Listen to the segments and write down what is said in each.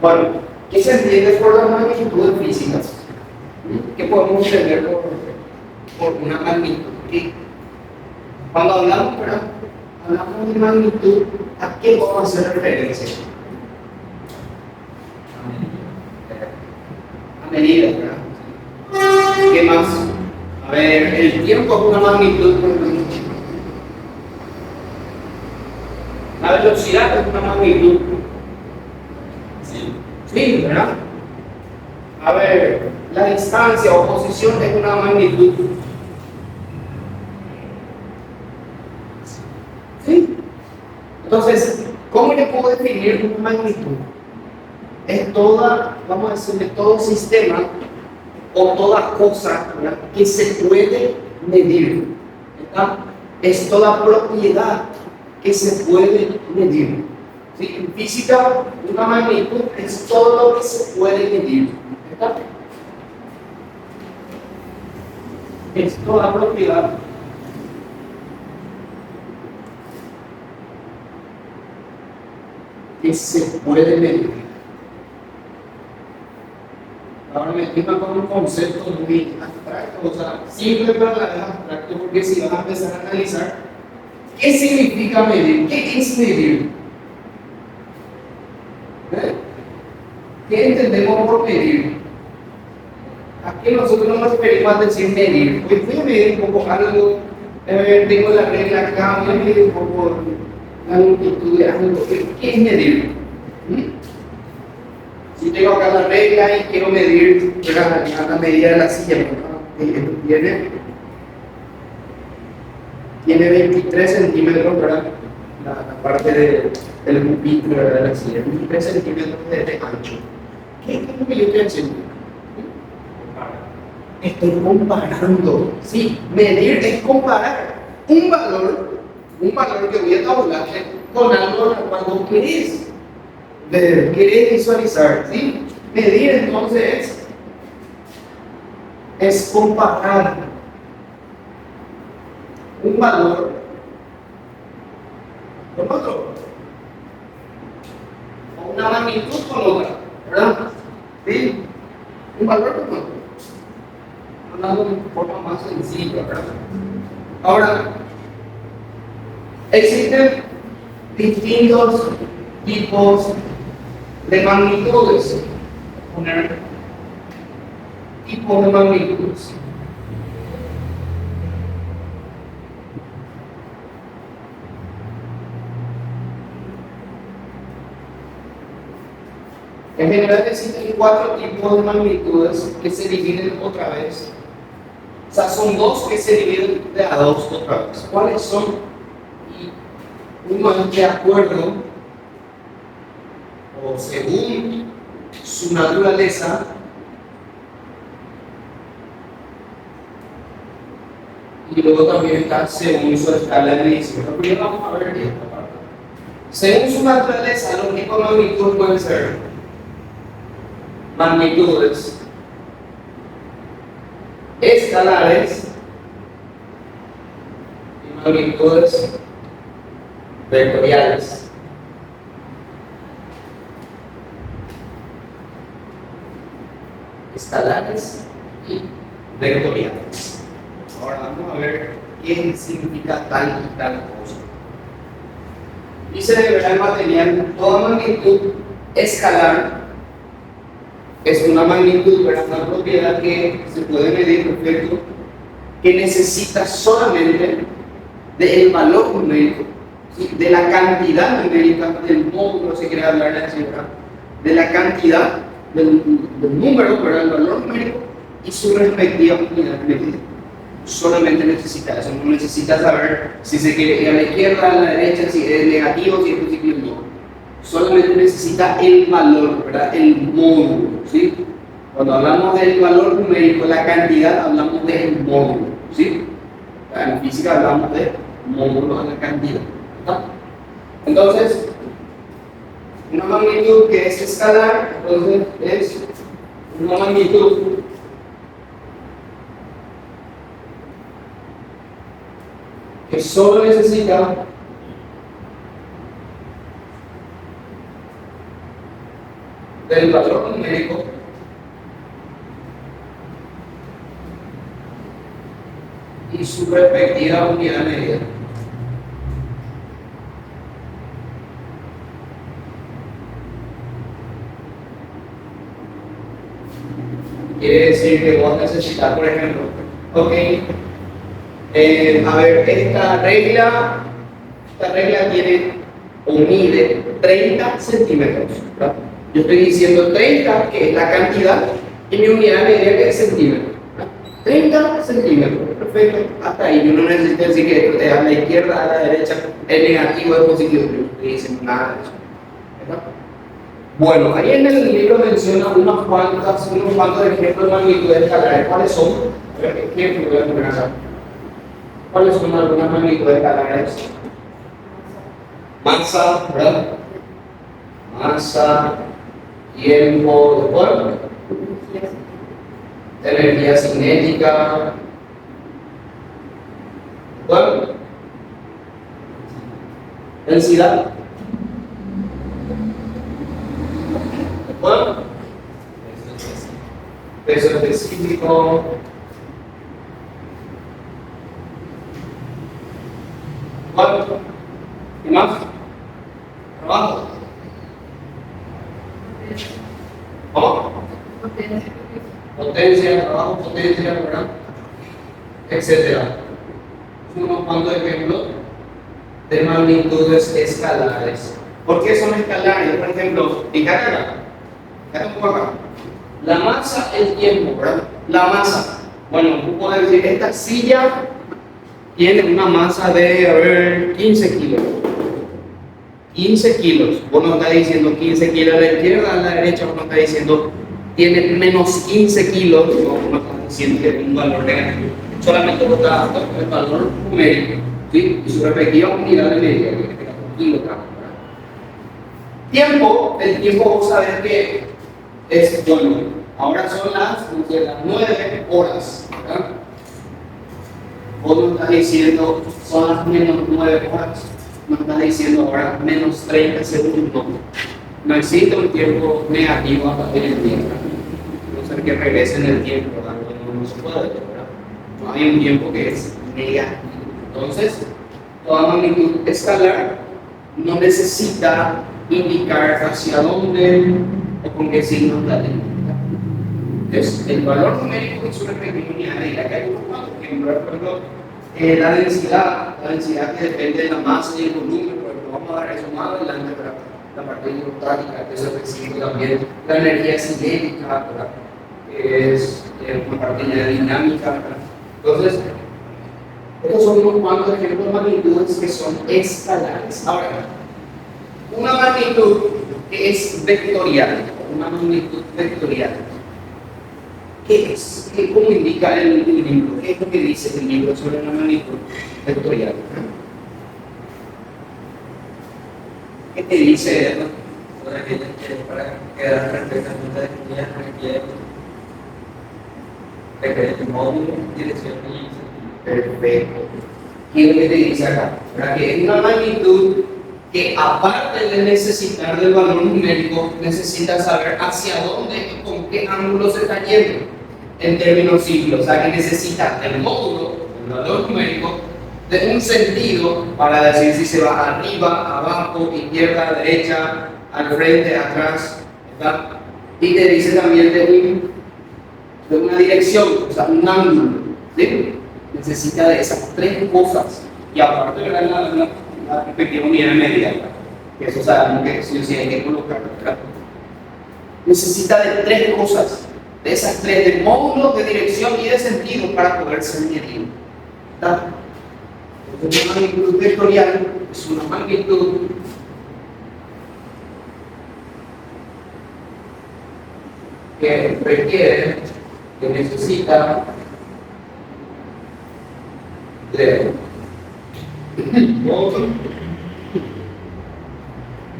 Bueno, ¿qué se entiende por las magnitudes físicas? ¿Qué podemos entender por una magnitud? ¿Qué? Cuando hablamos, ¿verdad? Hablamos de magnitud, ¿a qué vamos a hacer referencia? A medida, ¿verdad? ¿Qué más? A ver, el tiempo es una magnitud, por ejemplo. La velocidad es una magnitud. Sí, ¿verdad? A ver, la distancia o posición es una magnitud. ¿Sí? Entonces, ¿cómo le puedo definir una magnitud? Es toda, vamos a decirle, todo sistema o toda cosa, ¿verdad?, que se puede medir, ¿verdad? Es toda propiedad que se puede medir. ¿Sí? En física, una magnitud es todo lo que se puede medir, ¿verdad? Es toda propiedad que se puede medir. Ahora me explico con un concepto muy abstracto, o sea, simple pero a la vez abstracto, porque si vas a empezar a analizar, ¿qué significa medir? ¿Qué es medir? ¿Eh? ¿Qué entendemos por medir? ¿A qué nosotros nos referimos a decir medir? Pues voy a medir un poco algo, tengo la regla acá, voy a medir un poco la longitud de algo. ¿Qué es medir? Si tengo acá la regla y quiero medir la medida de la silla, tiene 23 centímetros, ¿verdad? La parte del pupitre, ¿verdad?, de la silla, 23 centímetros de ancho. ¿Qué es lo que yo estoy haciendo? Estoy comparando. Sí, medir es comparar un valor que voy a tabular con algo al cual vos querés ver, querés visualizar. ¿Sí? Medir entonces es comparar un valor con otro, o una magnitud con otra, ¿verdad? ¿Sí? Un valor con otro, hablando de forma más sencilla, ¿verdad? Ahora, existen distintos tipos de magnitudes. Poner tipos de magnitudes. En general existen 4 tipos de magnitudes que se dividen otra vez. O sea, son 2 que se dividen de a 2 otra vez. ¿Cuáles son? Y uno es de acuerdo o según su naturaleza, y luego también está según su escala de medición. Pero primero vamos a ver esta parte. Según su naturaleza, los tipos de magnitudes pueden ser magnitudes escalares y magnitudes vectoriales. Escalares y vectoriales. Ahora vamos a ver qué significa tal y tal cosa. Dice de el material, toda magnitud escalar es una magnitud, ¿verdad?, una propiedad que se puede medir, perfecto, que necesita solamente del valor numérico, ¿sí?, de la cantidad numérica, del módulo, si quiere hablar de así, ¿verdad?, de la cantidad del número, ¿verdad?, el valor numérico y su respectiva unidad medida. Solamente necesita eso, no necesita saber si se quiere ir a la izquierda, a la derecha, si es negativo, si es positivo, no. Solamente necesita el valor, ¿verdad?, el módulo, ¿sí? Cuando hablamos del valor numérico, la cantidad, hablamos del módulo, ¿sí? En física hablamos de módulo de la cantidad, ¿verdad? Entonces, una magnitud que es escalar, entonces es una magnitud que solo necesita del valor numérico y su respectiva unidad de medida. Quiere decir que vos necesitas, por ejemplo, ok, a ver, esta regla tiene o mide 30 centímetros, ¿verdad? Yo estoy diciendo 30, que es la cantidad, y mi unidad de medida que es centímetro. 30 centímetros, perfecto, hasta ahí. Yo no necesito decir que esto te da a la izquierda, a la derecha, es negativo, es positivo, yo no estoy diciendo nada de eso, ¿verdad? Bueno, ahí en el libro menciona unos cuantos ejemplos de magnitudes escalares. ¿Cuáles son? A ver, ¿qué ejemplo voy a poner acá? ¿Cuáles son algunas magnitudes escalares? Masa, ¿verdad? Masa, tiempo, ¿de acuerdo? Energía cinética, ¿de acuerdo? Densidad, ¿de acuerdo? Peso específico, ¿de acuerdo? ¿Qué más? Trabajo. ¿Cómo? Potencia, trabajo, potencia, ¿verdad? Etcétera. Unos cuantos ejemplos de magnitudes escalares. ¿Por qué son escalares? Por ejemplo, fíjate acá. Fíjate un poco acá. La masa, el tiempo, ¿verdad? La masa. Bueno, tú puedes decir, esta silla tiene una masa de, a ver, 15 kilos. 15 kilos. Vos no estás diciendo 15 kilos a la izquierda, a la derecha, vos no estás diciendo tiene menos 15 kilos, no estás diciendo que es un valor negativo. Solamente vos estás dando el valor numérico, ¿sí? Y su respectiva unidad de medida, que es un kilogramo. Tiempo, el tiempo vos sabés que es, bueno, ahora son las 9 horas, ¿verdad? Vos no estás diciendo son las menos 9 horas. No está diciendo ahora menos 30 segundos. No existe un tiempo negativo a partir del tiempo. No ser que regrese en el tiempo, ¿verdad? No se puede, ¿verdad? No hay un tiempo que es negativo. Entonces, toda magnitud escalar no necesita indicar hacia dónde o con qué signo está teniendo. Entonces, el valor numérico es una respectiva unidad. Y acá hay unos cuantos ejemplos, por ejemplo, la densidad que depende de la masa y el volumen, pero vamos a dar eso más adelante, ¿verdad? La parte hidrostática, que es específico también, la energía cinética, ¿verdad? Que es una parte ya dinámica, ¿verdad? Entonces, estos son unos cuantos ejemplos de magnitudes que son escalares. Ahora, una magnitud que es vectorial, una magnitud vectorial. ¿Qué es? ¿Cómo indica el libro? ¿Qué es lo que dice el libro sobre la magnitud vectorial? ¿Qué te dice? Para quedar perfectamente de módulo, dirección y Perfecto. ¿Qué es lo que te dice acá? Para que es una magnitud que, aparte de necesitar del valor numérico, necesita saber hacia dónde y con qué ángulo se está yendo. En términos simples, o sea que necesita el módulo, el valor numérico, de un sentido para decir si se va arriba, abajo, izquierda, derecha, al frente, atrás, ¿verdad? Y te dice también de una dirección, o sea, un ángulo, ¿sí? Necesita de esas tres cosas. Y aparte, ¿verdad? La respectiva unidad de medida, que eso sabemos que sí o sí hay que colocar, ¿verdad? Necesita de tres cosas. De esas tres, de módulo, de dirección y de sentido para poder ser medido. ¿Verdad? Entonces, una magnitud vectorial es una magnitud que requiere, que necesita de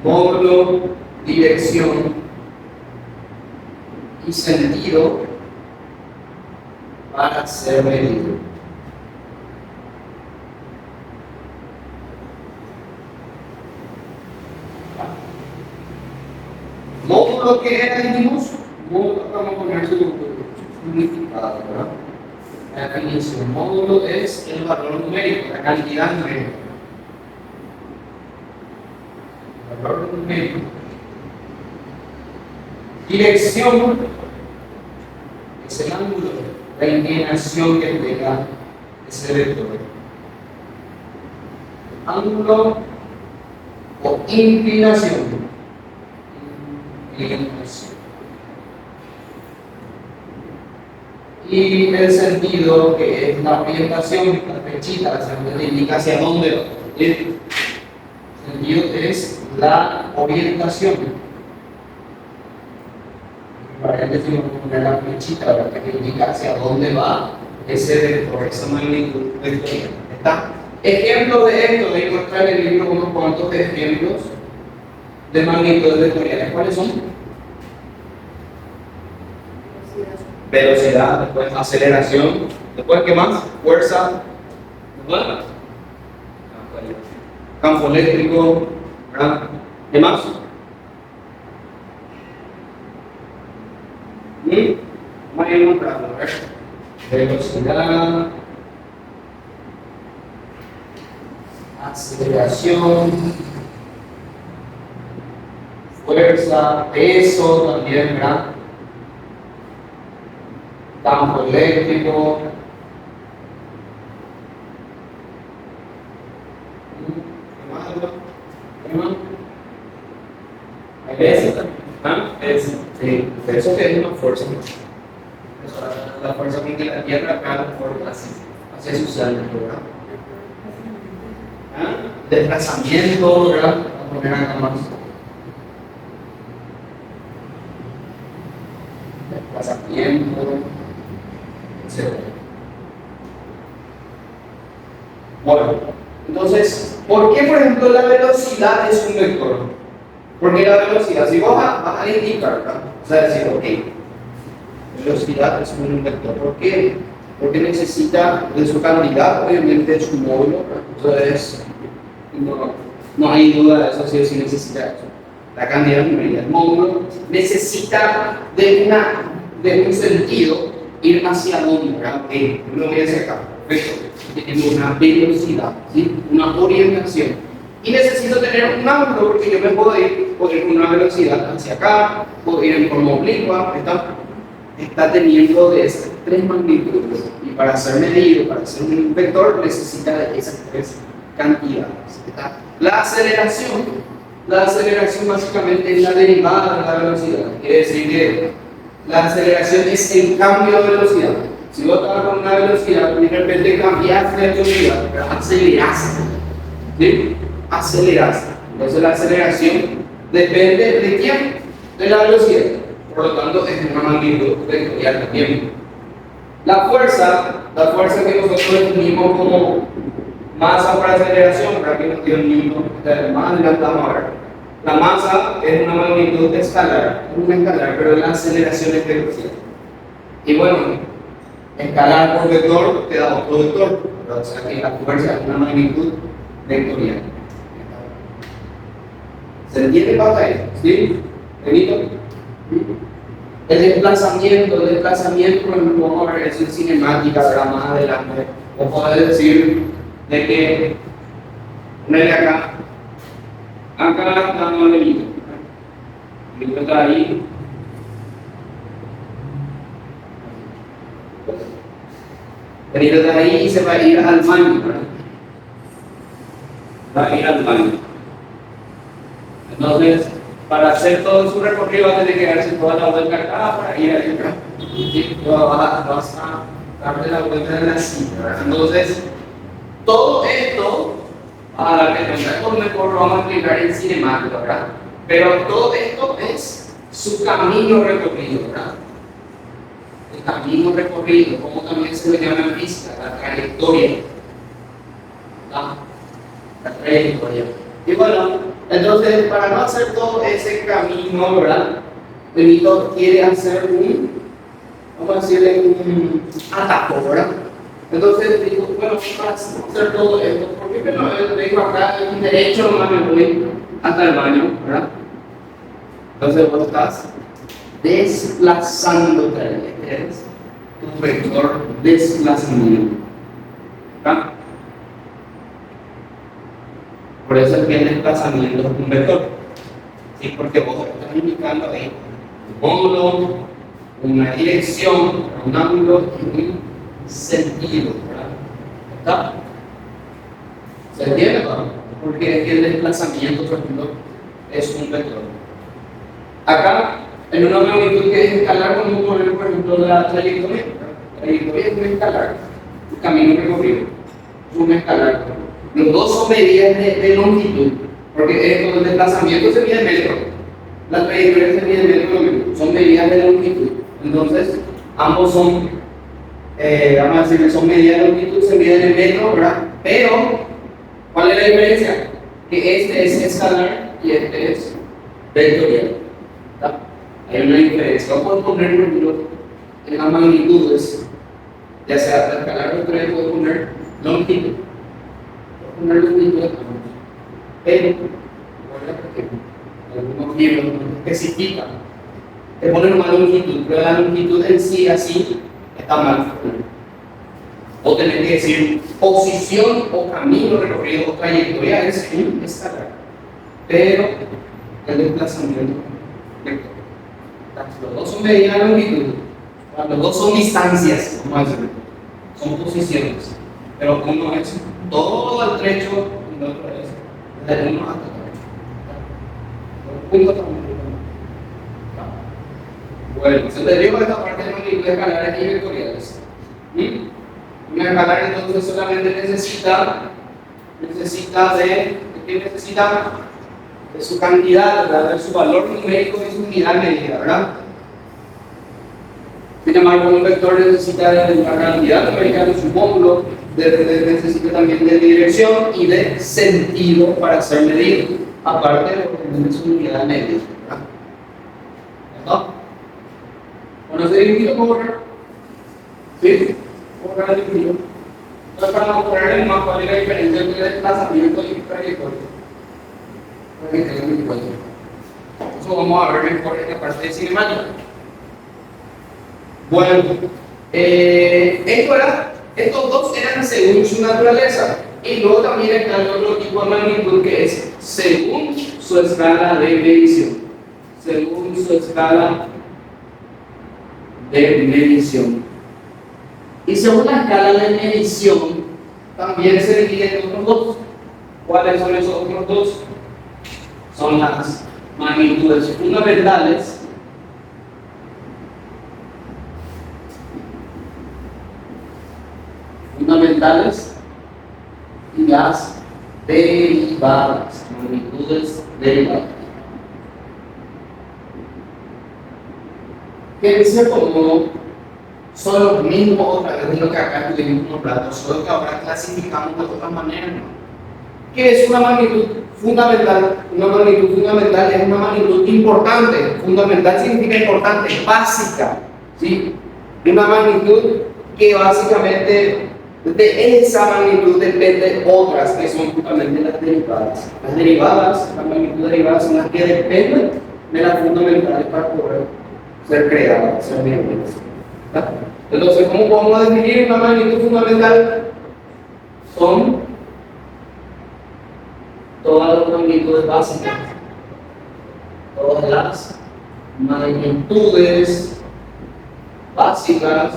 módulo, dirección y sentido para ser medido. Módulo que era, dijimos, módulo, vamos a poner su significado, ¿verdad? La definición, módulo es el valor numérico, la cantidad numérica. Valor numérico. Dirección es el ángulo, la inclinación que tenga ese vector. Ángulo o inclinación. Y el sentido, que es la orientación, la flechita, que indica hacia dónde va. El sentido es la orientación. Para que decimos poner la flechita, ¿verdad? Que indica hacia dónde va ese vector, esa magnitud vectorial. ¿Está? Ejemplo de esto, de encontrar en el libro unos cuantos ejemplos de magnitudes vectoriales. ¿Cuáles son? Velocidad, después aceleración, después ¿qué más? Fuerza, después campo eléctrico, ¿verdad? ¿Qué más? Vamos a ir nombrando, velocidad, aceleración, fuerza, peso también, ¿verdad? Campo eléctrico, ¿qué más? Peso, ¿ah? Peso, sí, peso que es una fuerza. La fuerza que la Tierra acá por hacia sus años, ¿verdad? ¿Ah? Desplazamiento, ¿verdad? Vamos a poner acá más. Desplazamiento, etc. Bueno, entonces, ¿por qué, por ejemplo, la velocidad es un vector? Porque la velocidad, si vos vas a indicar, ¿verdad? O sea, decir, ok, velocidad es un vector. ¿Por qué? Porque necesita de su cantidad, obviamente, de su módulo. Entonces, no hay duda de eso, si necesita eso. La cantidad numérica del módulo necesita de un sentido ir hacia dónde, ¿verdad? Lo voy a sacar, perfecto. Tenemos una velocidad, ¿sí? Una orientación. Y necesito tener un ángulo porque yo me puedo ir con una velocidad hacia acá, puedo ir en forma oblicua, está teniendo de esas tres magnitudes. Y para ser medido, para ser un vector, necesita de esas tres cantidades. ¿Está? La aceleración básicamente es la derivada de la velocidad. Quiere decir que la aceleración es el cambio de velocidad. Si vos estás con una velocidad y de repente cambiaste de velocidad, aceleraste. ¿Sí? Aceleraste. Entonces la aceleración depende de quién? De la velocidad. Por lo tanto, es una magnitud vectorial también. La fuerza que nosotros definimos como masa por aceleración, para que nos dio Newton, más adelante vamos a ver. La masa es una magnitud escalar, pero la aceleración es velocidad. Y bueno, escalar por vector te da otro vector, o sea que la fuerza es una magnitud vectorial. ¿Se entiende hasta ahí? ¿Sí? ¿Benito? El desplazamiento, por ejemplo, vamos a ver eso en cinemática, ¿verdad? Más adelante. O poder decir de que, ponele acá está el Benito. Benito está ahí. Benito está ahí y se va a ir al baño, ¿verdad? Va a ir al baño. Entonces, para hacer todo su recorrido, va a tener que darse toda la vuelta acá para ir allá. ¿Sí? Vas a darle la vuelta en la silla, ¿verdad? Entonces, todo esto, a la que mejor lo vamos a explicar en cinemática, ¿verdad? Pero todo esto es su camino recorrido, ¿verdad? El camino recorrido, como también se le llama en física, la trayectoria. La trayectoria. Y bueno, entonces, para no hacer todo ese camino, ¿verdad? Benito quiere hacer vamos a decirle, un atajo, ¿verdad? Entonces dijo, bueno, para hacer todo esto, ¿por qué no vengo acá en derecho nomás me voy hasta el baño, ¿verdad? Entonces vos estás desplazándote, es tu vector desplazamiento. ¿Ah? Por eso es que el desplazamiento es un vector. ¿Sí? Porque vos estás indicando ahí un módulo, una dirección, un ángulo y un sentido. ¿Está? ¿Se entiende? Porque es que el desplazamiento, por ejemplo, es un vector. Acá, en una magnitud que es escalar, como poner, por ejemplo, la trayectoria. La trayectoria es un escalar, un camino recorrido, es un escalar. Los dos son medidas de longitud, porque el desplazamiento se mide en metros, la trayectoria se mide en metros, lo mismo, son medidas de longitud. Entonces, ambos son, vamos a decir, son medidas de longitud, se miden en metros, ¿verdad? Pero, ¿cuál es la diferencia? Que este es escalar y este es vectorial. ¿Está? Hay una diferencia. Vamos a poner, por ejemplo, en las magnitudes, ya sea la escalar o vectorial, puedo poner longitud. Puedo poner longitud de campo. Pero, algunos libros no especifican, te ponen una longitud, pero la longitud en sí, así, está mal. O tenés que decir posición o camino recorrido o trayectoria es un escalar. Pero el desplazamiento vector. Los dos son medidas de longitud, los dos son distancias, vamos a decir, son posiciones. Pero uno es todo el trecho y el otro es desde uno hasta el punto también. Bueno, se deriva de esta parte de longitud escalares y vectoriales. Una escalar entonces solamente necesita de ¿qué necesita? De su cantidad, ¿verdad? De su valor numérico y su unidad medida, ¿verdad? Sin embargo, un vector necesita de una cantidad numérica de su módulo, necesita también de dirección y de sentido para ser medido, aparte de su unidad medida, ¿verdad? ¿Está? Bueno, se dividió por, ¿sí? Por el dividido. Entonces, para mostrar el mapa, ¿cuál es la diferencia entre desplazamiento y trayectoria? Eso vamos a ver mejor en la parte de cinemática. Bueno, estos dos eran según su naturaleza. Y luego también está el otro tipo de magnitud que es según su escala de medición. Según su escala de medición. Y según la escala de medición, también se divide en otros dos. ¿Cuáles son esos otros dos? Son las magnitudes fundamentales y las derivadas, magnitudes derivadas. Que de cierto modo son los mismos otra vez de lo que acá estuvimos nombrando, solo que ahora clasificamos de otra manera, ¿no? ¿Qué es una magnitud fundamental? Una magnitud fundamental es una magnitud importante. Fundamental significa importante, básica, ¿sí? Una magnitud que básicamente de esa magnitud dependen otras que son justamente las derivadas. Las derivadas, las magnitudes derivadas son las que dependen de las fundamentales para poder ser creadas, ser medidas. Entonces, ¿cómo podemos definir una magnitud fundamental? Son todas las magnitudes básicas, todas las magnitudes básicas,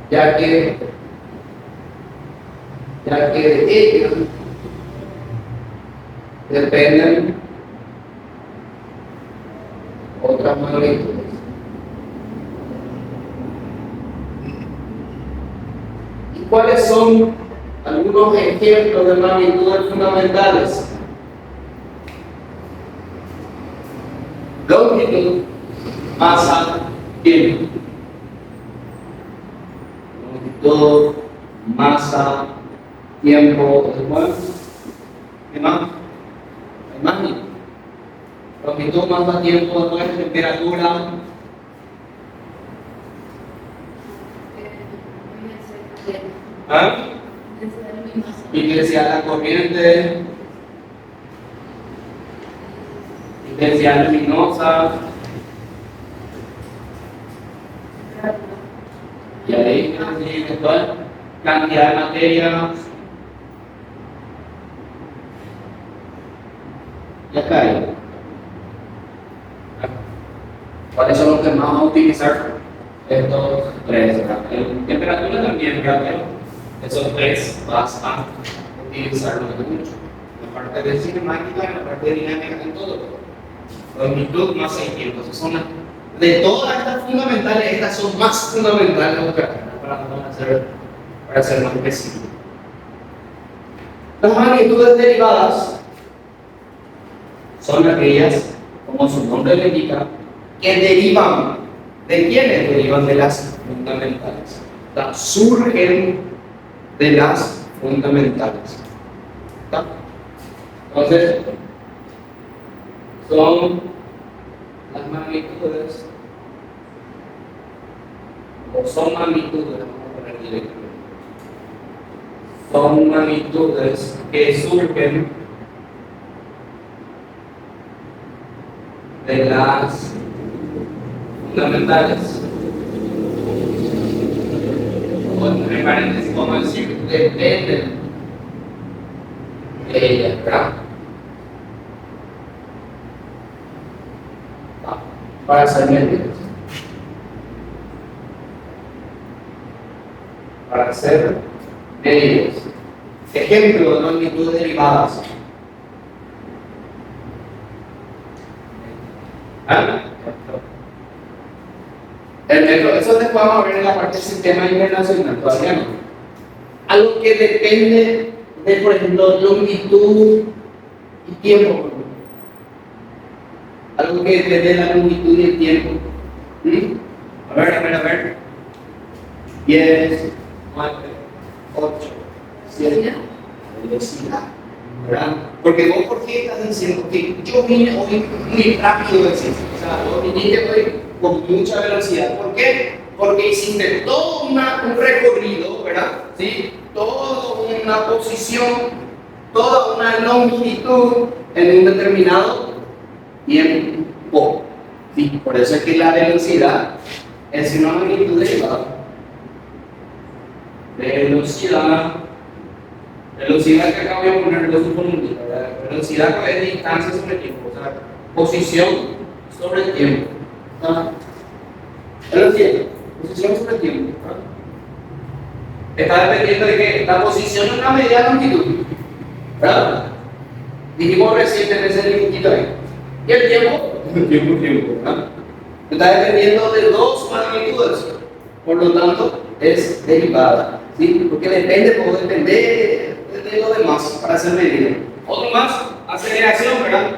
ya que de ellas dependen otras magnitudes. ¿Y cuáles son algunos ejemplos de magnitudes fundamentales? Longitud, masa, tiempo. Longitud, masa, tiempo, ¿qué más? ¿Qué más? Longitud, masa, tiempo, después temperatura. ¿Ah? Intensidad de la corriente. intensidad luminosa, y ahí actual, cantidad de materia, y acá hay. ¿Cuáles son los que más vamos a utilizar? Estos tres, ¿verdad? En temperatura también, ¿verdad? Pero esos tres vas a utilizarlos mucho. La parte de cinemática, la parte de dinámica, en todo. Longitud más el tiempo. Esas son de todas estas fundamentales, estas son más fundamentales para ser más específico. Las magnitudes derivadas son aquellas, como su nombre le indica, que derivan. ¿De quiénes derivan? De las fundamentales. O sea, surgen de las fundamentales. ¿Está? Entonces, son las magnitudes, o son magnitudes, vamos a poner directamente. Son magnitudes que surgen de las fundamentales. O entre paréntesis, vamos a decir, dependen de ellas, ¿verdad? Para ser medidas. Para ser medidas. Ejemplo de magnitudes derivadas. ¿Ah? El metro, eso después vamos a ver en la parte del sistema internacional, todavía no. Algo que depende de, por ejemplo, longitud y tiempo. Algo que depende de la longitud y el tiempo. A ver. 10, 9, 8, 7. Velocidad. ¿Verdad? Porque vos, ¿por qué estás diciendo que yo vine hoy muy rápido del sitio? O sea, vos viniste hoy con mucha velocidad. ¿Por qué? Porque hiciste todo un recorrido, ¿verdad? ¿Sí? Toda una posición, toda una longitud en un determinado tiempo. ¿Sí? Por eso es que la velocidad es una magnitud derivada. Velocidad que acabo de poner los suponientes, velocidad que es distancia sobre tiempo, o sea, posición sobre el tiempo. Velocidad, posición sobre el tiempo. Está dependiendo de que la posición es una medida de longitud, ¿verdad? Dijimos recién en ese dibujito ahí. ¿Y el tiempo? Tiempo, ¿verdad? Está dependiendo de dos magnitudes, por lo tanto es derivada, ¿sí? Porque depende, puede depender de lo demás para ser medida. Otro más, aceleración, ¿verdad?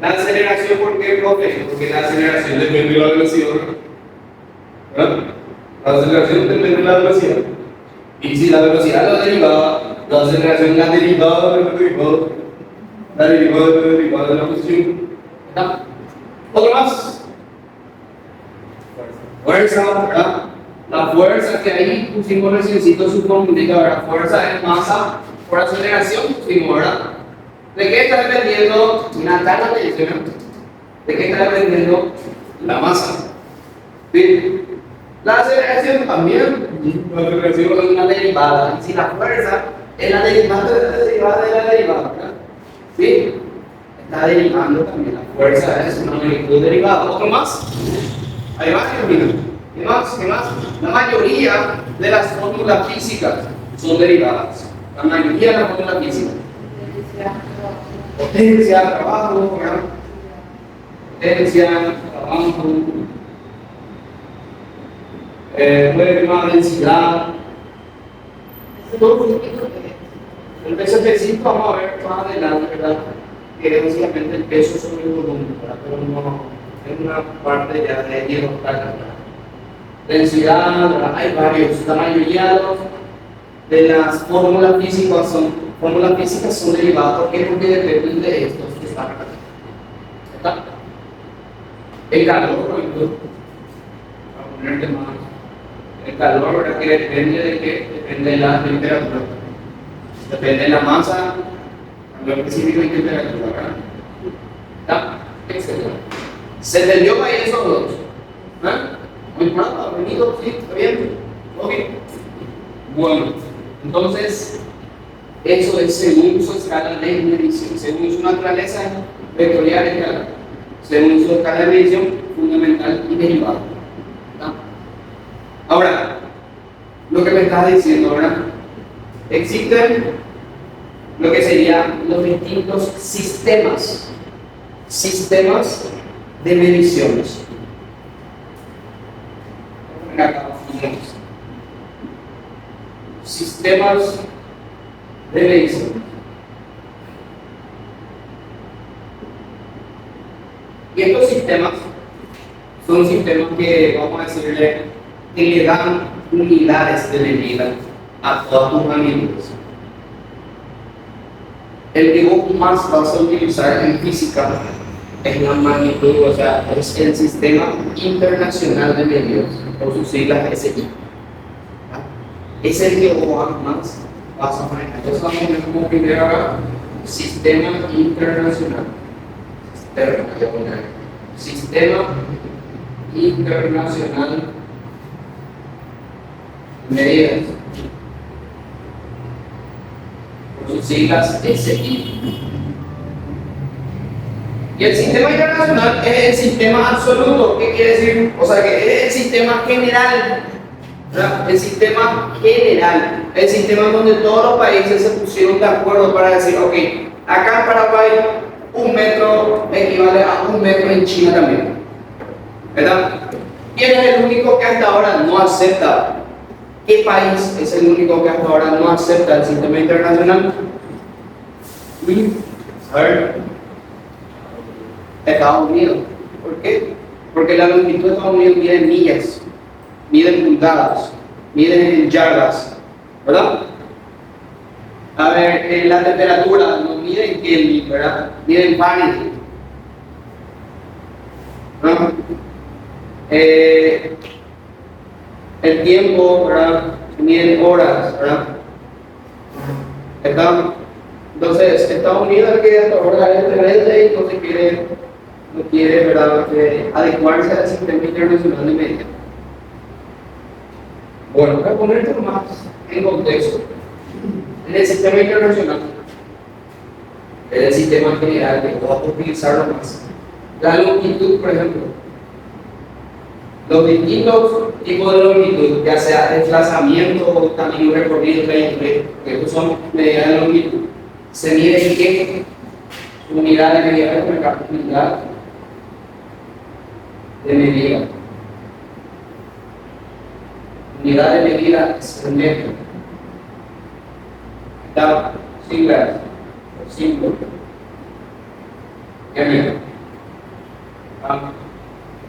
La aceleración, ¿por qué, profe? Porque la aceleración depende de la velocidad, ¿verdad? La aceleración depende de la velocidad. Y si la velocidad es la derivada, la aceleración es la derivada de la derivada. La derivada de la posición. ¿Verdad? Otro más. Fuerza, ¿verdad? La fuerza que ahí pusimos reciencito su fórmula, ¿verdad? Fuerza es masa por aceleración, pusimos, ¿verdad? ¿De qué está dependiendo una tabla de diseño? ¿De qué está dependiendo la masa? ¿Sí? La aceleración también, la aceleración es una derivada. Y si la fuerza es la derivada de la derivada de la derivada, ¿verdad? ¿Sí? Está derivando también. La fuerza es una magnitud derivada. ¿Otro más? Hay varios, mira. ¿Qué más? La mayoría de las fórmulas físicas son derivadas. La mayoría de las fórmulas físicas. Potencia, trabajo, ¿verdad? Potencia, trabajo. Puede más densidad. El peso específico vamos a ver más adelante, ¿verdad? Que es básicamente el peso sobre el volumen, ¿verdad? Pero no es una parte ya de hidrocarga. Densidad, ¿verdad? Hay varios. La mayoría de las fórmulas físicas son derivadas. ¿Por qué? Porque dependen de estos que están acá. ¿Está? El calor, por ejemplo, para ponerte más. El calor, ¿verdad? Que depende de qué? Depende de la temperatura. Depende de la masa, lo específico y temperatura, ¿verdad? ¿Está? Excelente. ¿Se entendió ahí esos dos? ¿Ah? Muy mal, venido, sí, está bien. Ok. Bueno, entonces, eso es según su escala de medición, según su naturaleza vectorial escalar, según su escala de medición fundamental y derivada. ¿Está? Ahora, lo que me estás diciendo ahora, existen lo que serían los distintos sistemas de mediciones. Sistemas de medición. Y estos sistemas son sistemas que, vamos a decirle, que le dan unidades de medida a todas tus magnitudes. El que vos más vas a utilizar en física es la magnitud, o sea, es el Sistema Internacional de Medidas, por sus siglas SI. Es el que vos más vas a manejar. Entonces vamos a poner como primero acá, Sistema Internacional. Sistema Internacional de Medidas, por sus siglas SI. Y el sistema internacional es el sistema absoluto. ¿Qué quiere decir? O sea, que es el sistema general. ¿Verdad? El sistema general. El sistema donde todos los países se pusieron de acuerdo para decir, ok, acá en Paraguay 1 metro equivale a 1 metro en China también. ¿Verdad? ¿Quién es el único que hasta ahora no acepta? ¿Qué país es el único que hasta ahora no acepta el sistema internacional? A ver. Estados Unidos. ¿Por qué? Porque la longitud de Estados Unidos mide en millas, mide en pulgadas, mide en yardas, ¿verdad? A ver, la temperatura no mide en Kelvin, ¿verdad? Mide en Fahrenheit. ¿No? El tiempo, ¿verdad? Mide en horas, ¿verdad? Entonces, Estados Unidos es el que hasta ahora es rebelde y no quiere, ¿verdad?, adecuarse al sistema internacional de medidas. Bueno, para ponerte más en contexto, en el sistema internacional, en el sistema general, que vamos a utilizarlo más, la longitud, por ejemplo, los distintos tipos de longitud, ya sea desplazamiento o camino recorrido, que estos son medidas de longitud, se mide en qué unidad de medida, unidad de medida. Unidad de medida es el metro. Está siglas, símbolo. M.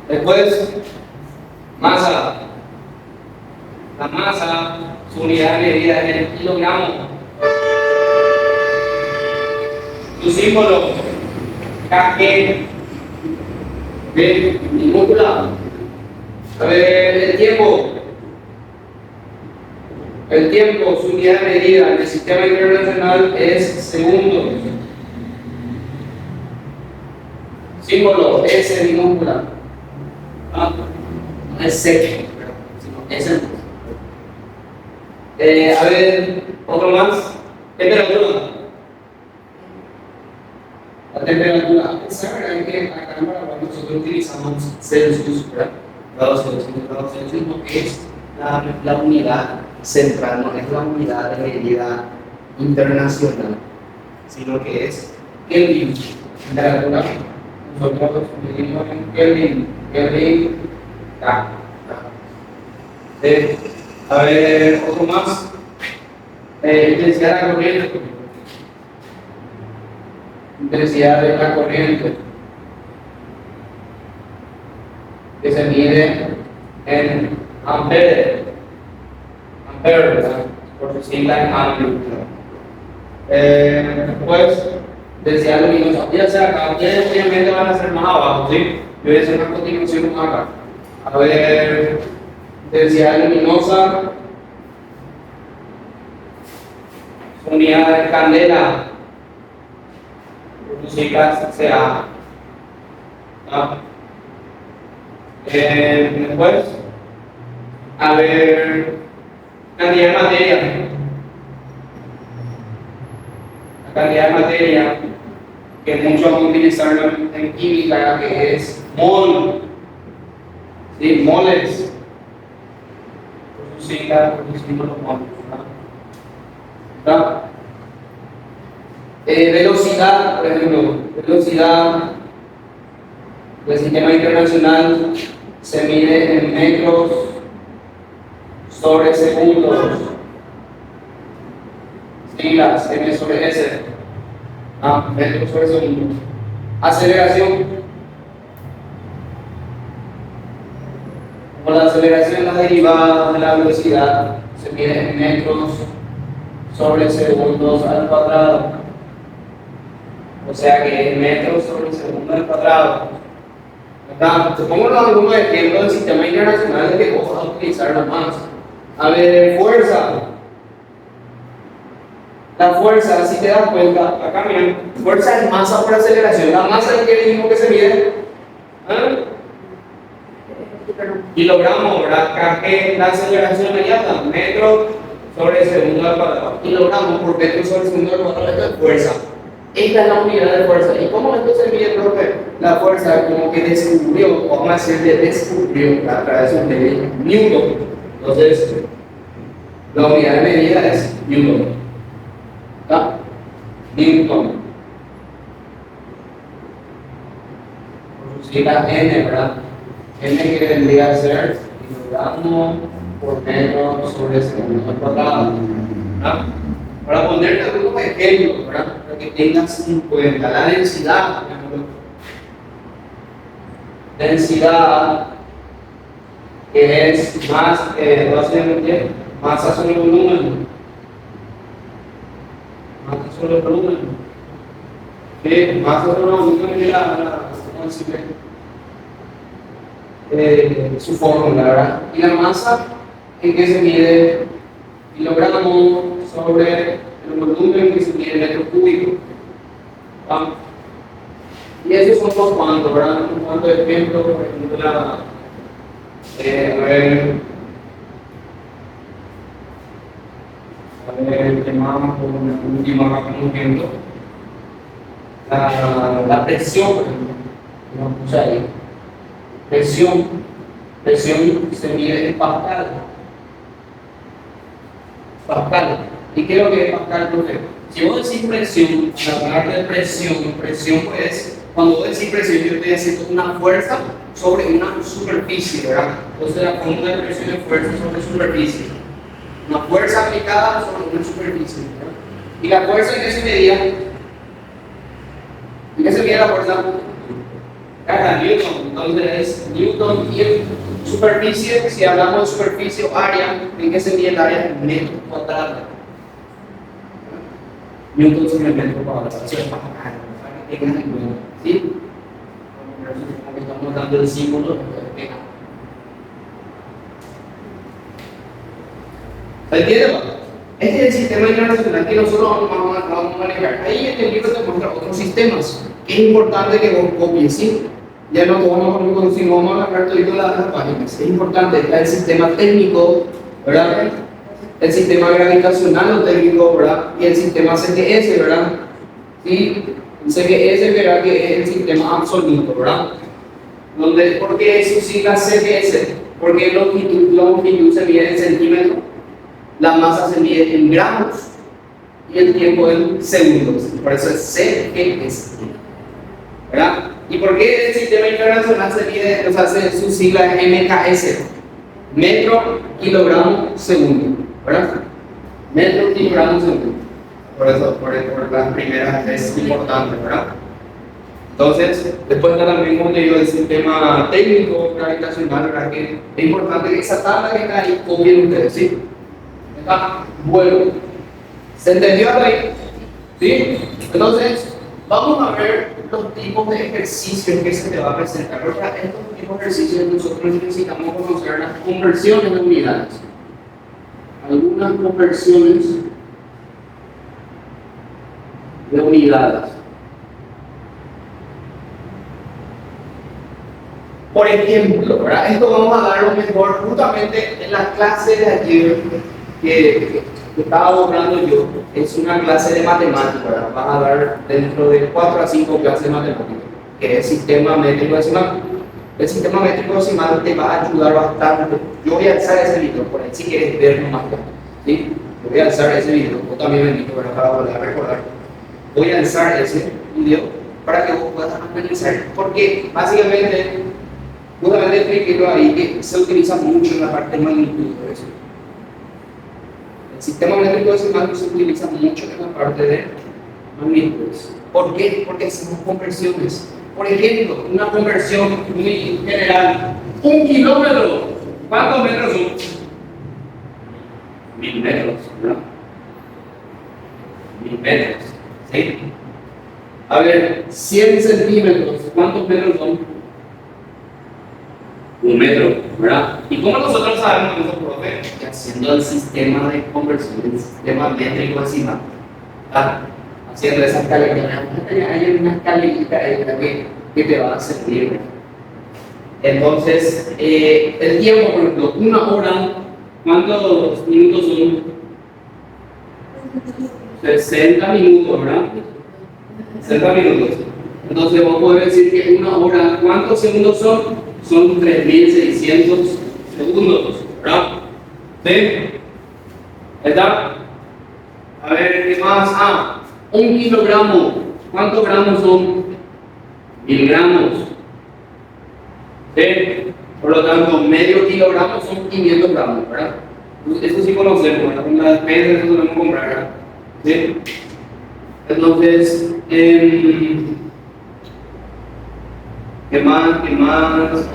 Después, masa. La masa, su unidad de medida es el kilogramo. Su símbolo, KG. ¿Ven? Minúscula. A ver, el tiempo. El tiempo, su unidad de medida en el sistema internacional es segundos. Símbolo, S minúscula. No es sec, sino S. A ver, otro más. Temperatura. La temperatura, esa verdad que acá en Paraguay nosotros utilizamos Celsius, ¿verdad? Grados Celsius, no es la unidad central, no es la unidad de medida internacional, sino que es Kelvin. Temperatura, nosotros medimos en Kelvin, K. A ver, otro más. Intensidad de la corriente. Intensidad de la corriente, que se mide en ampere, ¿verdad? Por su sigla en ampere. Después, densidad luminosa. Ya sea acá, ustedes obviamente van a ser más abajo, ¿sí? Yo voy a hacer una continuación acá. A ver, densidad luminosa, unidad de candela. Siglas sea ¿no? Después, a ver, cantidad de materia. La cantidad de materia que muchos van a utilizar en química, que es mol, ¿sí? Moles, por su sigla, por su símbolo moles, ¿verdad? Velocidad, por ejemplo, velocidad del sistema internacional se mide en metros sobre segundos, siglas M sobre S, metros sobre segundos. Aceleración, como la aceleración, la derivada de la velocidad se mide en metros sobre segundos al cuadrado. O sea que es metros sobre segundo al cuadrado. ¿Verdad? Supongamos algunos ejemplos del sistema internacional de que vos vas a utilizar la masa. A ver, fuerza. La fuerza, si te das cuenta, acá miren, fuerza es masa por aceleración. La masa es que dijimos que se mide. Kilogramos, ¿verdad? Kg, la aceleración inmediata, metros sobre segundo al cuadrado. Kilogramos por metro sobre segundo al cuadrado, esto es fuerza. Esta es la unidad de fuerza. ¿Y cómo entonces mide el profe? La fuerza como que descubrió, o vamos a decir que descubrió a través de un de Newton. Entonces, la unidad de medida es Newton. ¿Está? Newton. Por su sigla N, ¿verdad? N que vendría a ser kilogramo por metro sobre segundo al cuadrado. ¿Verdad? Para ponerte algunos ejemplos, ¿verdad? Para que tengas en cuenta la densidad, por ejemplo. Densidad, que es básicamente masa sobre volumen. Masa sobre volumen. ¿Qué? Masa sobre volumen es ¿cómo decirle? Su fórmula, ¿verdad? Y la masa, ¿en qué se mide? Kilogramos sobre el volumen que se mide en metro cúbico. Y esos son los cuantos, ¿verdad? Un cuanto de ejemplo, por ejemplo, a ver, ¿qué más? Como último acá como ejemplo. La presión, por ejemplo. Lo puse ahí. Presión se mide en pascal. Pascal. ¿Y qué es lo que es pascal, profe? Si vos decís presión, la parte de presión pues, cuando vos decís presión, yo estoy haciendo una fuerza sobre una superficie, ¿verdad? Entonces la fórmula de presión es fuerza sobre superficie. Una fuerza aplicada sobre una superficie, ¿verdad? ¿Y la fuerza en qué se medía? ¿En qué se mide la fuerza? Cada Newton, entonces Newton y el superficie, si hablamos de superficie o área, ¿en qué se mide el área? En metros cuadrados. Newton sobre metro cuadrado, eso es para que tengan en cuenta, ¿sí? Como que estamos dando el símbolo, ¿se entiende? Este es el sistema internacional que nosotros vamos a manejar. Ahí en el libro te muestra otros sistemas. Es importante que vos copies, ¿sí? Ya no te vamos a poner, si no vamos a agarrar todas las páginas. Es importante, está el sistema técnico, ¿verdad? El sistema gravitacional o técnico, ¿verdad? Y el sistema CGS, ¿verdad? Sí, el CGS, ¿verdad? Que es el sistema absoluto, ¿verdad? ¿Por qué es su sigla CGS? Porque la longitud se mide en centímetros, la masa se mide en gramos y el tiempo en segundos. Por eso es CGS, ¿verdad? ¿Y por qué el sistema internacional se mide, o sea, su sigla es MKS? Metro, kilogramo, segundo, ¿verdad? Metro, kilogramo, segundo. Por eso, por las primeras es importante, ¿verdad? Entonces, después está también, como te digo, el sistema técnico gravitacional, ¿verdad? Que es importante que esa tabla que está ahí copien ustedes, ¿sí? Está bueno. ¿Se entendió hasta ahí? ¿Sí? Entonces, vamos a ver los tipos de ejercicios que se te va a presentar. Porque estos tipos de ejercicios nosotros necesitamos conocer las conversiones de unidades. Algunas conversiones de unidades. Por ejemplo, ¿verdad? Esto vamos a darlo mejor justamente en la clase de ayer que estaba abordando yo. Es una clase de matemáticas, ¿verdad? Vas a dar dentro de 4 a 5 clases de matemáticas, que es sistema métrico decimal. El sistema métrico decimal te va a ayudar bastante. Yo voy a alzar ese video por ahí si quieres verlo más claro, ¿sí? Yo voy a alzar ese video, vos también me invito, ¿verdad? Para volver a recordar. Voy a alzar ese video para que vos puedas analizar, porque básicamente justamente expliqué ahí que se utiliza mucho en la parte de magnitud de eso. El sistema métrico decimal se utiliza mucho en la parte de magnitudes. ¿Por qué? Porque hacemos conversiones. Por ejemplo, una conversión muy general. 1 kilómetro. ¿Cuántos metros son? 1000 metros, ¿verdad? 1000 metros. ¿Sí? A ver, 100 centímetros. ¿Cuántos metros son? 1 metro, ¿verdad? ¿Y cómo nosotros sabemos eso, profe? Que haciendo el sistema de conversión, el sistema métrico decimal, haciendo esa escalera, hay una escalerita que te va a servir. Entonces, el tiempo, por ejemplo, 1 hora, ¿cuántos minutos son? 60 minutos, ¿verdad? 60 minutos. Entonces, vamos a poder decir que 1 hora, ¿cuántos segundos son? Son 3600 segundos, ¿verdad? ¿Sí? ¿Está? A ver, ¿qué más? 1 kilogramo. ¿Cuántos gramos son? 1000 gramos. ¿Sí? Por lo tanto, medio kilogramo son 500 gramos, ¿verdad? Eso sí conocemos, ¿verdad? Con las pesas eso podemos comprar, ¿verdad? ¿Sí? Entonces, ¿qué más?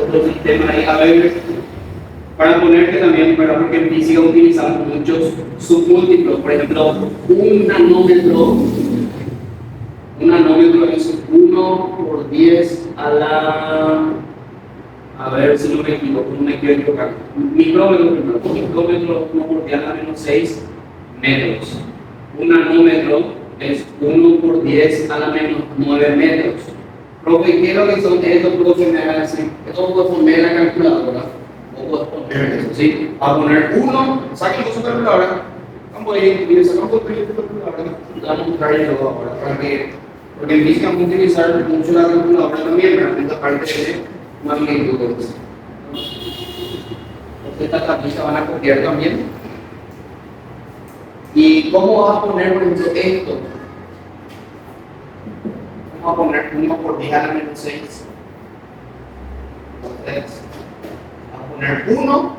Otro sistema ahí. A ver, para ponerte también, ¿verdad? Porque en física utilizamos muchos submúltiplos. Por ejemplo, un nanómetro es 1 por 10 a la... A ver si no me equivoco, no me quiero equivocar. Micrómetro primero. Micrómetro 1 por 10 a la menos 6 metros. Un nanómetro es 1 por 10 a la menos 9 metros. Profe, ¿qué es lo que son estos? Profe, me hagan así. Esto puedo poner la calculadora. O puedo poner eso, ¿sí? A poner 1, saquen con su calculadora. Vamos a ir, sacamos con tu calculadora. Vamos a mostrar yo ahora para que, porque en física vamos a utilizar mucho la calculadora también, pero en esta parte de magnitudes. Estas tablitas van a copiar también. ¿Y cómo vas a poner, por ejemplo, esto? Vamos a poner 1 por 10 a la menos 6. Entonces, vamos a poner 1.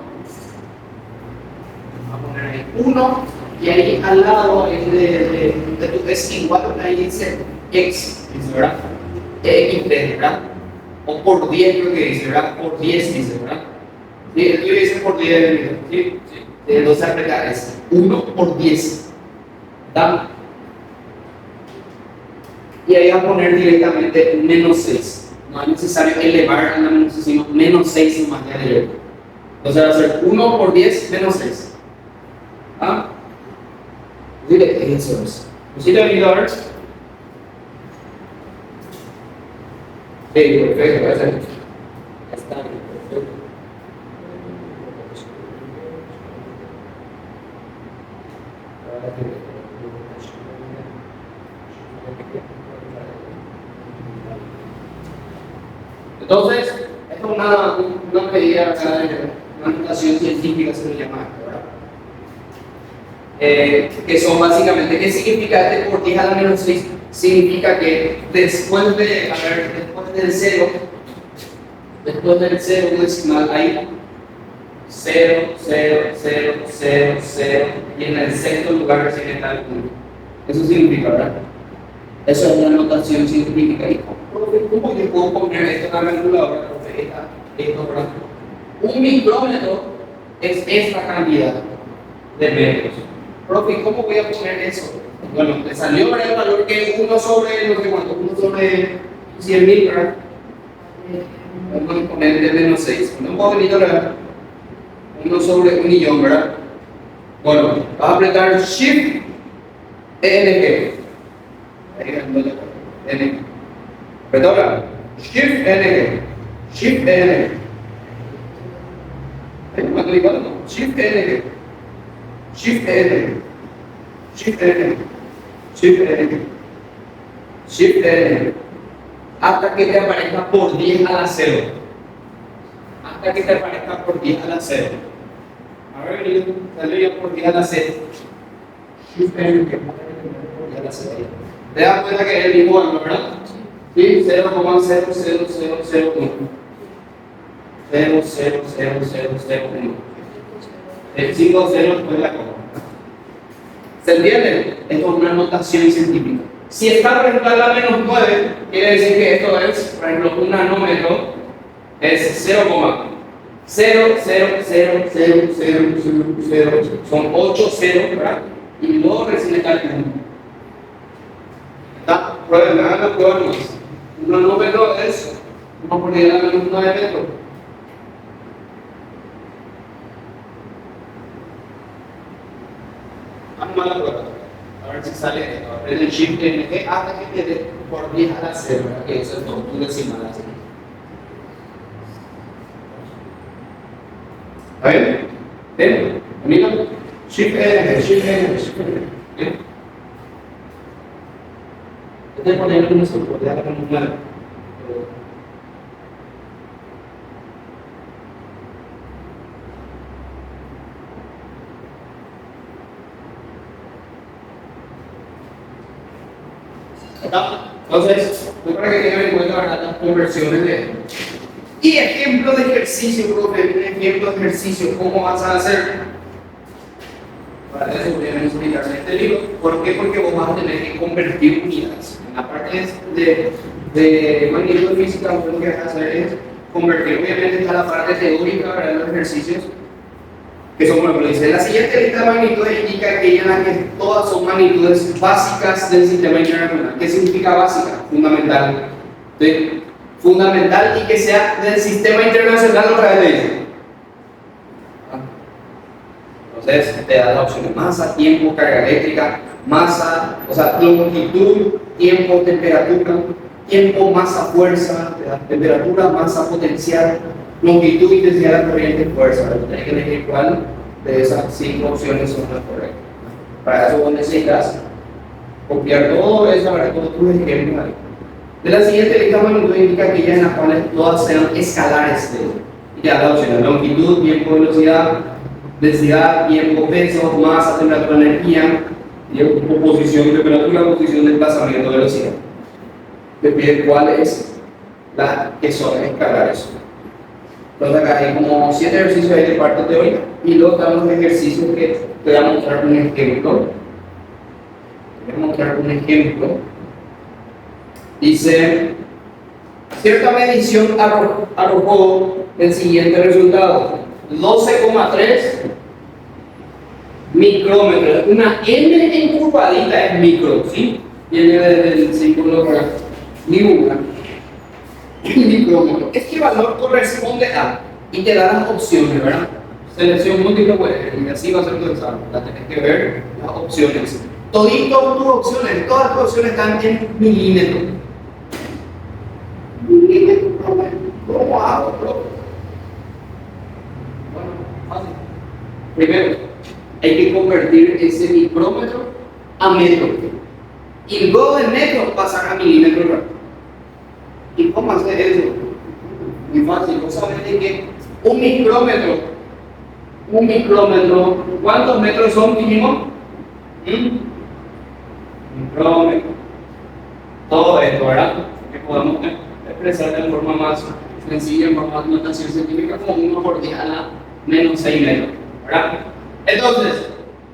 Vamos a poner ahí 1. Y ahí al lado de tu es igual, ahí dice x, dice, ¿verdad? X, ¿verdad? O por 10 creo que dice, ¿verdad? Por 10 dice, ¿verdad? Sí, el tuyo dice por 10, ¿sí? Sí. Entonces aplicar es 1 por 10. ¿Está? Y ahí va a poner directamente menos 6. No es necesario elevar a la menos 6, sino menos 6 más de directo. Entonces va a ser 1 por 10 menos 6. ¿Ah? Dile, eso es. ¿Sí te ha venido a ver? Sí, perfecto, perfecto. Está bien, perfecto. Entonces, esto es una medida, una notación científica se le llama, ¿verdad? Que son básicamente, ¿qué significa este por 10 a la menos 6? Significa que después del 0, un decimal hay 0, 0, 0, 0, 0, y en el sexto lugar recién está el 1. Eso significa, ¿verdad? Eso es la notación científica. ¿Y cómo yo puedo poner esto en la calculadora? Esto, ¿verdad? Un micrómetro es esta cantidad de metros. Profe, ¿cómo voy a poner eso? Bueno, te salió el valor que es 1 sobre, no sé cuánto, 1 sobre 100.000, ¿verdad? Vamos a poner de menos 6. No puedo venir a ver 1 sobre 1.000.000, ¿verdad? Bueno, vas a apretar Shift NG. Ahí NG. Apretó ahora. Shift NG. Shift N. Shift N. Shift N. Shift N. Shift N. Shift N. Hasta que te aparezca por 10 a la 0. Hasta que te aparezca por 10 a la 0. A ver, salió por 10 a la 0. Shift N. Por 10 a la 0. Te das cuenta que es el mismo valor, ¿verdad? Sí, 0,00001. 0,00001. El 5 0 después de la coma. ¿Se entiende? Esto es una notación científica. Si está por ejemplo la menos 9, quiere decir que esto es, por ejemplo, un nanómetro es 0,0000000. Son 8 ceros, ¿verdad? Y luego recién está el 1. ¿Está? Prueben, hagan la prueba nomás. Un nanómetro es 1 por 10 a la menos 9 metros. Haz más la prueba. A ver si sale esto. Aprende el shift NG hasta que te dé por 10 a la 0, ¿verdad? Que eso es todo, tu decimal así. ¿Está bien? ¿Bien? Mira. Shift NG, shift NG, shift NG. ¿Bien? Este es ponerle un soporte, ya que no es malo. Entonces, para que tengan en cuenta las conversiones de esto. Y ejemplo de ejercicio, profe, un ejemplo de ejercicio, ¿cómo vas a hacer? Para eso voy a explicarle este libro. ¿Por qué? Porque vos vas a tener que convertir unidades. En la parte de magnitud física, lo que vas a hacer es convertir. Obviamente está la parte teórica, ¿verdad? Los ejercicios, que son, como lo dice, la siguiente lista de magnitudes indica que todas son magnitudes básicas del sistema internacional. ¿Qué significa básica? Fundamental. ¿Sí? Fundamental y que sea del sistema internacional otra vez le dice. Entonces te da la opción de masa, tiempo, carga eléctrica, masa, o sea, longitud, tiempo, temperatura, tiempo, masa, fuerza, temperatura, masa, potencial, longitud, intensidad de la corriente, fuerza. Tienes que elegir cuál de esas 5 opciones son las correctas. Para eso vos necesitas copiar todo eso, para todos tus ejemplos ahí. De la siguiente lista magnitud indica aquellas en las cuales todas sean escalares de y ya la opción: longitud, tiempo, velocidad, densidad, tiempo, peso, masa, temperatura, energía, tiempo, posición, temperatura, posición, desplazamiento, velocidad. Te pide cuál es la que son escalares. Entonces acá hay como 7 ejercicios de parte teórica y luego están los ejercicios que te voy a mostrar un ejemplo. Voy a mostrar un ejemplo. Dice, cierta medición arrojó el siguiente resultado: 12,3 micrómetros. Una M encurvadita es micro, ¿sí? Viene del símbolo para ninguna. Micrómetro. Este valor corresponde a, y te da las opciones, ¿verdad? Selección múltiple, pues, y así va a ser tu examen. La tenés que ver las opciones. Todas tus opciones están en milímetros. Milímetros, ¿cómo hago, bro? Bueno, fácil. Primero, hay que convertir ese micrómetro a metro. Y luego de metro pasar a milímetros, ¿verdad? ¿Y cómo hacer eso? Muy fácil. Vos sabés que un micrómetro, ¿cuántos metros son mínimo? Micrómetro. Todo esto, ¿verdad? Que podemos expresar de forma más sencilla, en forma de notación científica, como 1 por 10 a la menos 6 metros, ¿verdad? Entonces,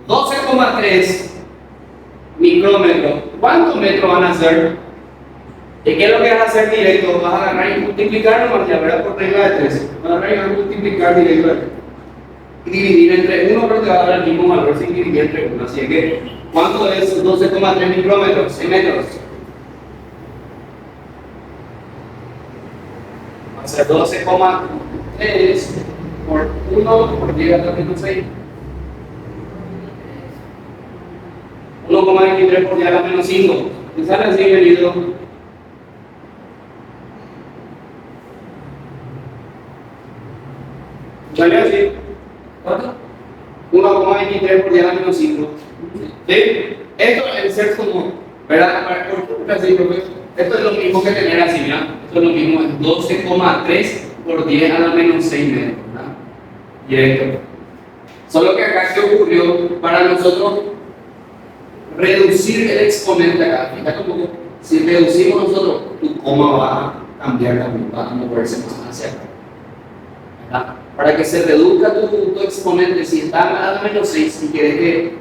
12,3 micrómetros. ¿Cuántos metros van a ser? ¿Y qué es lo que vas a hacer directo? Vas a agarrar y multiplicar nomás, ya verás por regla de 3. Vas a agarrar y vas a multiplicar directo y dividir entre 1, pero te va a dar el mismo valor sin dividir entre 1. Así que, ¿cuánto es 12,3 micrómetros? 6 metros. Va a ser 12,3 por 1 por 10 a la menos 6. 1,23 por 10 a la menos 5. ¿Qué sale así, venido? ¿Salió así? ¿Cuánto? 1,23 por 10 a la menos 5. ¿Sí? Esto es ser común. ¿Verdad? ¿Por qué así, profesor? Esto es lo mismo que tener así, ¿verdad? Esto es lo mismo, es 12,3 por 10 a la menos 6 metros, ¿verdad? Directo. Solo que acá, ¿qué ocurrió? Para nosotros reducir el exponente acá. Fíjate un poco, si reducimos nosotros, tu coma va a cambiar también, va a moverse más hacia acá. ¿Verdad? Para que se reduzca tu exponente, si está a la menos 6, si quieres que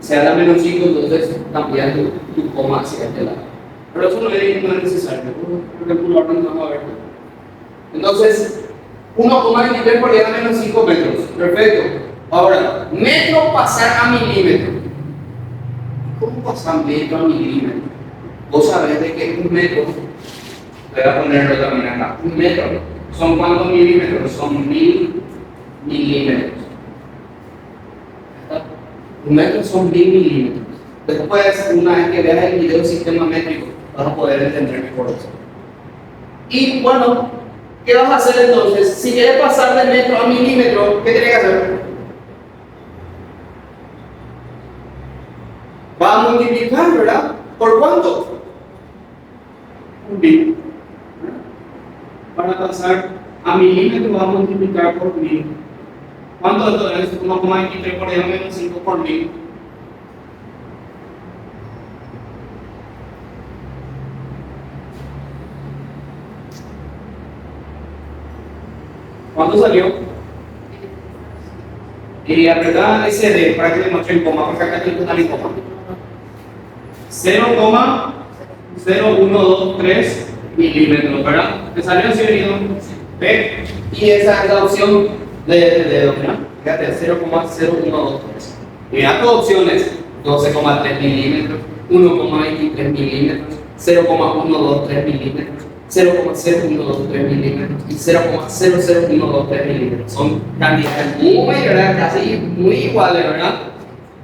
sea a la menos 5, entonces cambiar tu coma hacia este lado. Pero eso no es necesario, por ejemplo, ahora no vamos a ver. Entonces, 1,23 por 10 a menos 5 metros. Perfecto. Ahora, metro pasar a milímetro. ¿Cómo pasar metro a milímetro? Vos sabés de que un metro, voy a ponerlo también acá, un metro, ¿son cuántos milímetros? Son 1000 milímetros. Un metro son 1000 milímetros. Después, una vez que veas el video del sistema métrico, vas a poder entender mejor eso. Y bueno, ¿qué vas a hacer entonces? Si quieres pasar de metro a milímetro, ¿qué tienes que hacer? Va a multiplicar, ¿verdad? ¿Por cuánto? Un bit. Para pasar a milímetro va a multiplicar por 1000. ¿Cuánto esto es? 1,23 por 10 menos 5 por 1000. ¿Cuánto salió? Y apretá ese D para que le muestre el coma, porque acá tiene que estar el coma. 0,0123 milímetros, ¿verdad? ¿Te salió así venido? ¿Ve? Y esa es la opción de ¿verdad? Fíjate, 0,0123. Y mira tus opciones: 12,3 milímetros, 1,23 milímetros, 0,123 milímetros, 0,0123 milímetros y 0,00123 milímetros. Son cantidades muy, ¿verdad? Casi muy iguales, ¿verdad?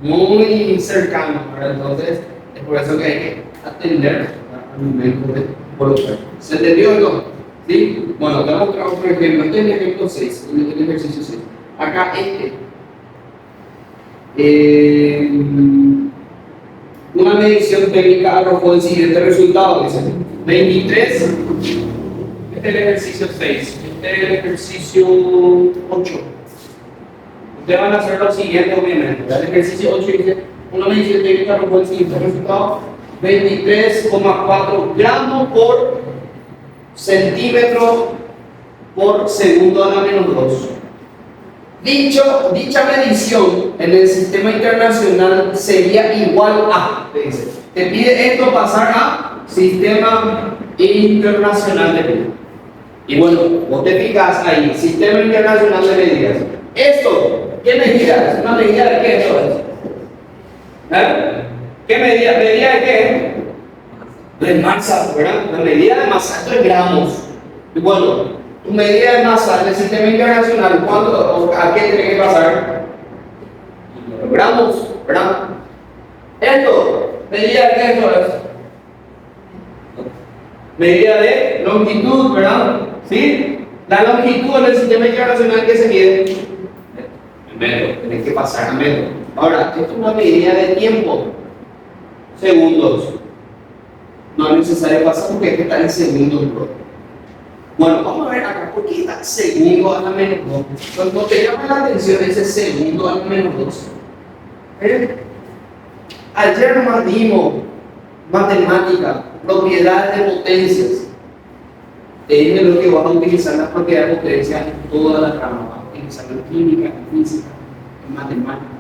Muy cercanas, ¿verdad? Entonces, es por eso que hay que atender al momento de colocar. ¿Se entendió esto? ¿Sí? Bueno, te voy a mostrar otro ejemplo. Este es el ejemplo 6, el ejercicio 6. Acá una medición técnica arrojó el siguiente resultado, dice 23, este es el ejercicio 6, este es el ejercicio 8. Ustedes van a hacer lo siguiente, obviamente. El ejercicio 8 dice, una medición técnica arrojó el siguiente resultado, 23,4 gramos por centímetro por segundo a la menos 2. Dicha medición en el sistema internacional sería igual a, te pide esto pasar a sistema internacional de medidas. Y bueno, vos te fijas ahí, sistema internacional de medidas. Esto, ¿qué medida es? ¿Una medida de qué esto es? ¿Qué medida? ¿Medida de qué? De masa, ¿verdad? La medida de masa, esto es gramos. Y bueno, tu medida de masa en el sistema internacional, ¿cuánto, a qué tiene que pasar? Gramos, ¿verdad? Esto, medida de qué esto es? Medida de longitud, ¿verdad? ¿Sí? La longitud en el sistema internacional que se mide en metro, tienes que pasar a metro. Ahora, esto es una medida de tiempo, segundos. No es necesario pasar porque hay que estar en segundos, bro. Bueno, vamos a ver acá, ¿por qué está segundo a la menos 2? Cuando te llama la atención ese segundo a la menos 2. Ayer nomás dimos matemática, propiedades de potencias. Te dije lo que vas a utilizar las propiedades de potencia en toda la rama. Vas a utilizar en química, en física, en matemática,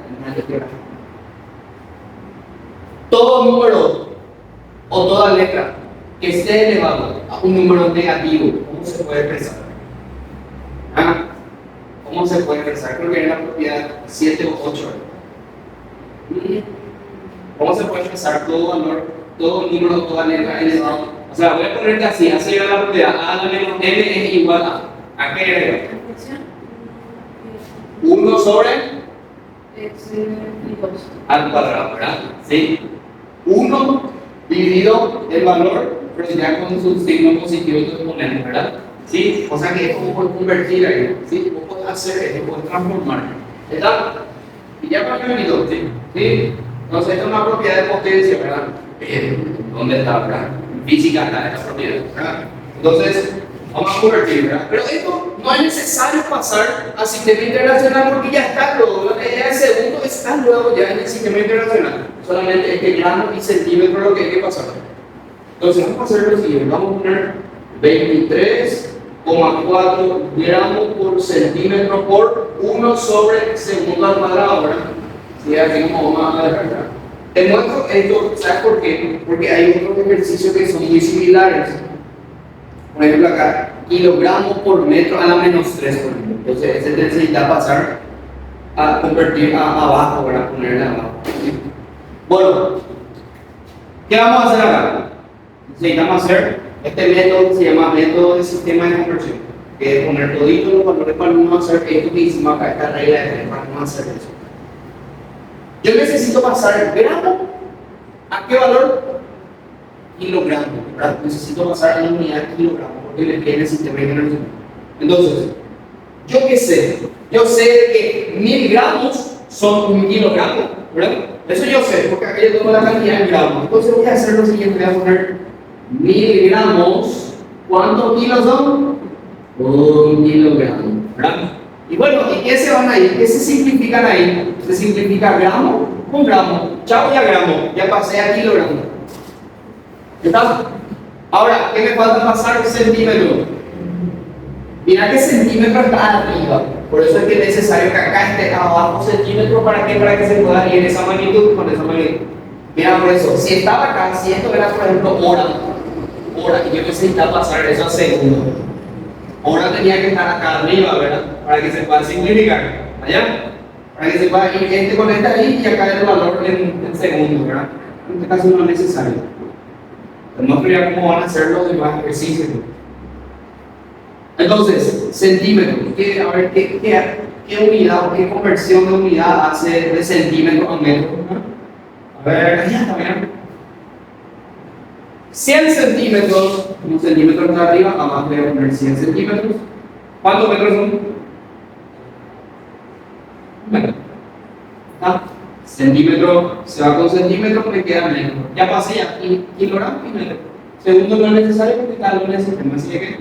en álgebra. Todo número o toda letra que esté elevado a un número negativo, ¿cómo se puede expresar? ¿Cómo se puede expresar? Creo que es la propiedad 7 o 8. ¿Cómo se puede expresar todo valor, todo número, toda letra elevado? O sea, voy a ponerte así, así va la propiedad a la menos n es igual a qué era? 1 sobre al cuadrado, ¿verdad? ¿Sí? 1 dividido el valor, pero ya con su signo positivo de exponente, ¿verdad? ¿sí? O sea que esto puede convertir ahí, ¿sí? Vos podés hacer esto, puedes transformar. ¿Está? Y ya para que me quito, ¿sí? ¿Sí? Entonces, esta es una propiedad de potencia, ¿verdad? ¿Dónde está, verdad? Física está esta propiedad, ¿verdad? Entonces, vamos a convertir, ¿verdad? Pero esto no es necesario pasar al sistema internacional porque ya está luego. Lo que es el segundo está luego ya en el sistema internacional. Solamente es que gramos y centímetros lo que hay que pasar. Entonces, vamos a hacer lo siguiente. Vamos a poner 23,4 gramos por centímetro por 1 sobre segundo al cuadrado, ¿verdad? Sí, aquí como vamos a ver, ¿verdad? Te muestro esto, ¿sabes por qué? Porque hay otros ejercicios que son muy similares. Por ejemplo, acá, kilogramos por metro a la menos 3, por ejemplo. Entonces, ese necesita pasar a convertir a abajo, ¿verdad? Ponerle abajo. Bueno, ¿qué vamos a hacer acá? Necesitamos hacer este método que se llama método de sistema de conversión, que es poner toditos los valores para no hacer esto que hicimos acá, esta regla de 3 para no hacer eso. Yo necesito pasar el gramo a qué valor? Kilogramo, ¿verdad? Necesito pasar a la unidad de kilogramo porque le viene el sistema de conversión. Entonces, ¿yo qué sé? Yo sé que 1000 gramos son 1 kilogramo, ¿verdad? Eso yo sé, porque aquí yo tengo la cantidad en gramos. Entonces voy a hacer lo siguiente, voy a poner 1000 gramos. ¿Cuántos kilos son? 1 kilogramo, ¿verdad? Y bueno, ¿y qué se van ahí? ¿Qué se simplifican ahí? Se simplifica gramo con gramo. Chao ya gramo, ya pasé a kilogramo. ¿Está? Ahora, ¿qué me falta pasar? Centímetro. Mira que centímetro está arriba. Por eso es que es necesario que acá esté abajo centímetro para que se pueda ir en esa magnitud con esa magnitud. Mira, por eso, si estaba acá, si esto era por ejemplo hora, y yo necesitaba pasar eso a segundo. Hora tenía que estar acá arriba, ¿verdad? Para que se pueda simplificar. ¿Allá? Para que se pueda ir este con este ahí y acá el valor en segundo, ¿verdad? En este caso no es necesario. Vamos a ver cómo van a hacer los demás ejercicios. Entonces, centímetro. A ver, ¿qué unidad o qué conversión de unidad hace de centímetro a metro? A ver, allá está, mira. 100 centímetros, un centímetro está arriba, abajo voy a poner 100 centímetros. ¿Cuántos metros son? Bueno, ¿ah? Centímetro se va con centímetro, me queda metro. Ya pasé ya, kilogramo y metro. Segundo no es necesario porque cada uno es el sistema, así que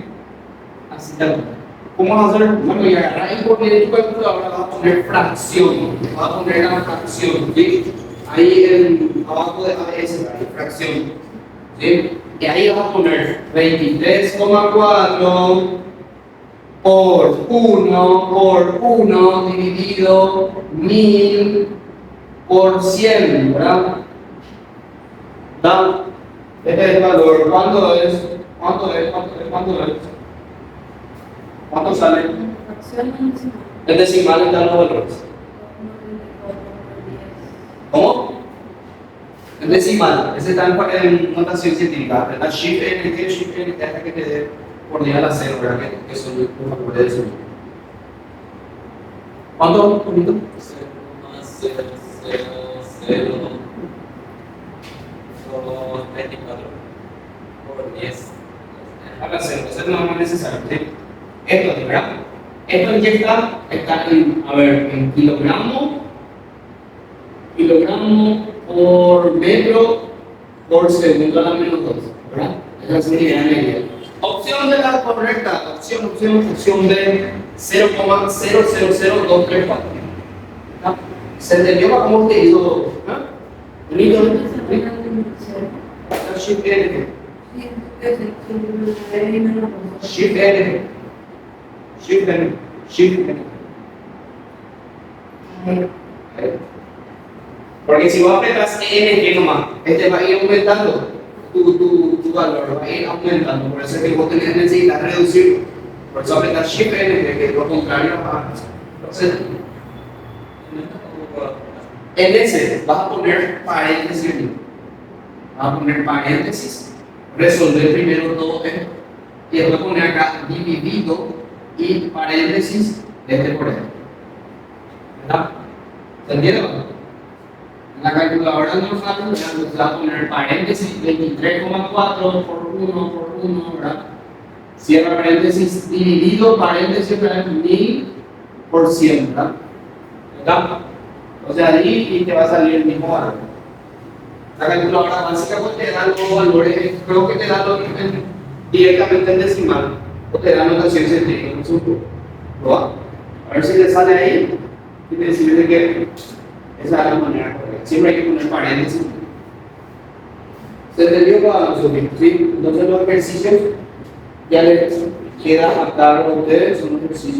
así está. ¿Cómo vas a hacer? Bueno, y agarrar el cuadrito, ahora vas a poner fracción. Vas a poner la fracción, ¿sí? Ahí abajo de AS, fracción. ¿Sí? Y ahí vas a poner 23,4 por 1 dividido 1000 por 100, ¿verdad? ¿Da? Este es el valor. ¿Cuánto es? ¿Cuánto sale? El decimal está en los valores. ¿Cómo? El decimal, ese está en notación científica. Está Shift N, hasta que te dé por día a la 0, ¿verdad? Que son los valores de eso. ¿Cuánto? ¿Bonito? 24 por 10. A la 0, eso no es necesario. ¿Sí? Esto, ¿verdad? Esto ya está en kilogramo por metro por segundo a la menos 2, ¿verdad? Esa es la unidad media. Opción de la correcta, opción de 0,000234. ¿Se entendió para cómo te hizo? ¿Bonito? Shift N. Shift N. Porque si vos apretas N nomás, este va a ir aumentando tu valor, va a ir aumentando. Por eso es que vos necesitas reducir. Por eso apretas Shift N, que es lo contrario a. Entonces, en ese vas a poner paréntesis. Vas a poner paréntesis, resolver primero todo esto, y después poner acá dividido y paréntesis este por este. ¿Verdad? ¿Se entiende? En la calculadora normal se va a poner paréntesis 23,4 por 1, ¿verdad? cierra paréntesis, dividido paréntesis, 1000%, ¿verdad? ¿Verdad? O sea, ahí y te va a salir el mismo valor. La calculadora básica pues te da los valores, creo que te da directamente en decimal, o te da notación científica, no sé un poco. ¿Proba? A ver si te sale ahí y te decide que esa es la manera correcta. Siempre hay que poner paréntesis. ¿Se entendió para nosotros? ¿Sí? Entonces los ejercicios ya les queda a cargo a ustedes, son los ejercicios.